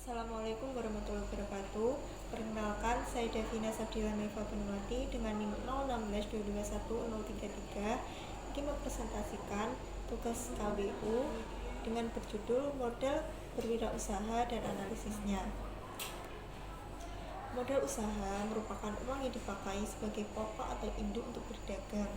Assalamualaikum warahmatullahi wabarakatuh. Perkenalkan, saya Davina Sabdila Meva Penuati dengan NIM 016221033 ingin mempresentasikan tugas KWU dengan berjudul Model Berwirausaha dan Analisisnya. Modal usaha merupakan uang yang dipakai sebagai pokok atau induk untuk berdagang.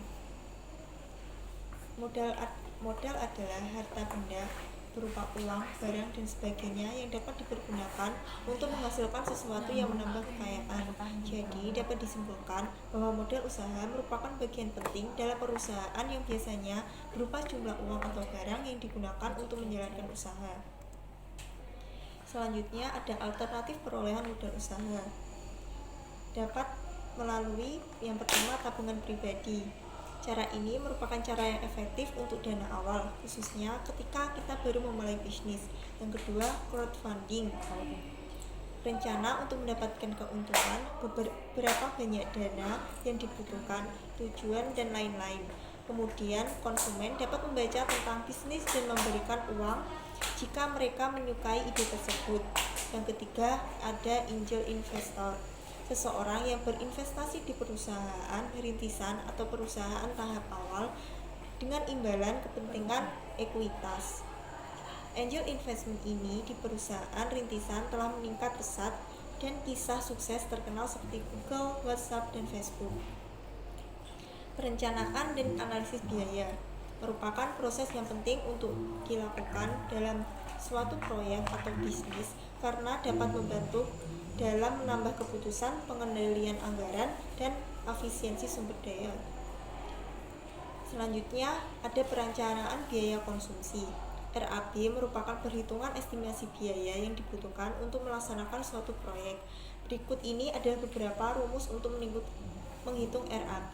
Modal adalah harta benda berupa uang, barang, dan sebagainya yang dapat dipergunakan untuk menghasilkan sesuatu yang menambah kekayaan. Jadi, dapat disimpulkan bahwa modal usaha merupakan bagian penting dalam perusahaan yang biasanya berupa jumlah uang atau barang yang digunakan untuk menjalankan usaha. Selanjutnya, ada alternatif perolehan modal usaha. Dapat melalui yang pertama, tabungan pribadi. Cara ini merupakan cara yang efektif untuk dana awal, khususnya ketika kita baru memulai bisnis. Yang kedua, crowdfunding. Rencana untuk mendapatkan keuntungan, berapa banyak dana yang dibutuhkan, tujuan, dan lain-lain. Kemudian, konsumen dapat membaca tentang bisnis dan memberikan uang jika mereka menyukai ide tersebut. Yang ketiga, ada angel investor. Seseorang yang berinvestasi di perusahaan rintisan atau perusahaan tahap awal dengan imbalan kepentingan ekuitas. Angel investment ini di perusahaan rintisan telah meningkat pesat dan kisah sukses terkenal seperti Google, WhatsApp, dan Facebook. Perencanaan dan analisis biaya merupakan proses yang penting untuk dilakukan dalam suatu proyek atau bisnis karena dapat membantu dalam menambah keputusan, pengendalian anggaran, dan efisiensi sumber daya. Selanjutnya, ada perencanaan biaya konsumsi. RAB merupakan perhitungan estimasi biaya yang dibutuhkan untuk melaksanakan suatu proyek. Berikut ini adalah beberapa rumus untuk menghitung RAB.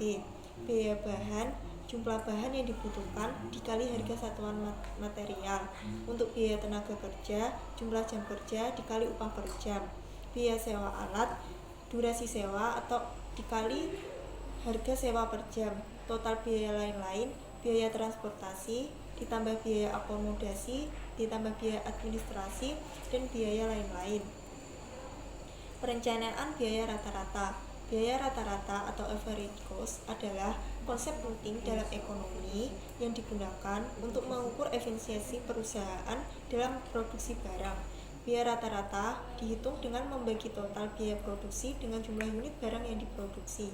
Biaya bahan, jumlah bahan yang dibutuhkan dikali harga satuan material. Untuk biaya tenaga kerja, jumlah jam kerja dikali upah per jam. Biaya sewa alat, durasi sewa atau dikali harga sewa per jam. Total biaya lain-lain, biaya transportasi, ditambah biaya akomodasi, ditambah biaya administrasi, dan biaya lain-lain. Perencanaan biaya rata-rata. Biaya rata-rata atau average cost adalah konsep penting dalam ekonomi yang digunakan untuk mengukur efisiensi perusahaan dalam produksi barang. Biaya rata-rata dihitung dengan membagi total biaya produksi dengan jumlah unit barang yang diproduksi.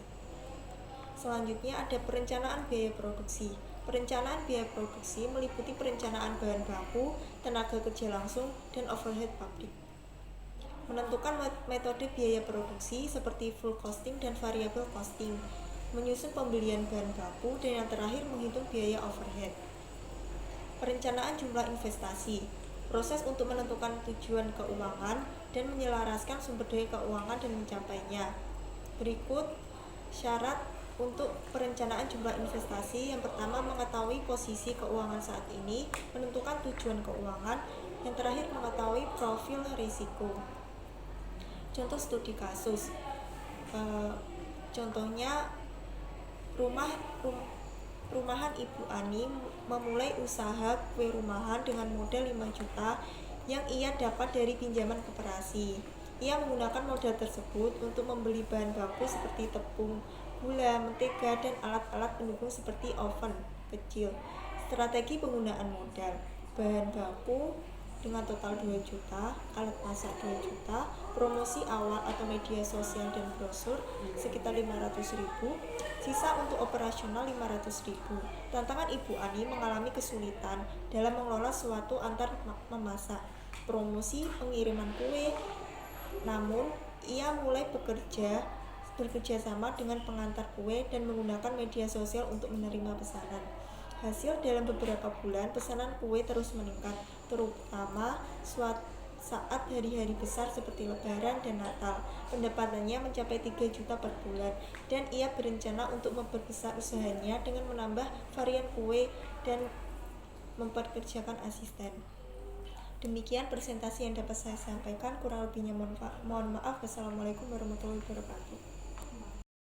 Selanjutnya ada perencanaan biaya produksi. Perencanaan biaya produksi meliputi perencanaan bahan baku, tenaga kerja langsung, dan overhead pabrik. Menentukan metode biaya produksi seperti full costing dan variable costing. Menyusun pembelian bahan baku, dan yang terakhir menghitung biaya overhead. Perencanaan jumlah investasi. Proses untuk menentukan tujuan keuangan dan menyelaraskan sumber daya keuangan dan mencapainya. Berikut syarat untuk perencanaan jumlah investasi. Yang pertama, mengetahui posisi keuangan saat ini, menentukan tujuan keuangan. Yang terakhir, mengetahui profil risiko. Contoh studi kasus. Contohnya Rumahan Ibu Ani memulai usaha kue rumahan dengan modal 5 juta yang ia dapat dari pinjaman koperasi. Ia menggunakan modal tersebut untuk membeli bahan baku seperti tepung, gula, mentega, dan alat-alat pendukung seperti oven kecil. Strategi penggunaan modal: bahan baku dengan total 2 juta, alat masak 2 juta, promosi awal atau media sosial dan brosur sekitar 500.000, sisa untuk operasional 500.000. Tantangan Ibu Ani mengalami kesulitan dalam mengelola suatu antar memasak, promosi, pengiriman kue. Namun, ia mulai bekerja sama dengan pengantar kue dan menggunakan media sosial untuk menerima pesanan. Hasil, dalam beberapa bulan pesanan kue terus meningkat, terutama saat hari-hari besar seperti Lebaran dan Natal. Pendapatannya mencapai 3 juta per bulan, dan ia berencana untuk memperbesar usahanya dengan menambah varian kue dan memperkerjakan asisten. Demikian presentasi yang dapat saya sampaikan, kurang lebihnya mohon maaf. Wassalamualaikum warahmatullahi wabarakatuh.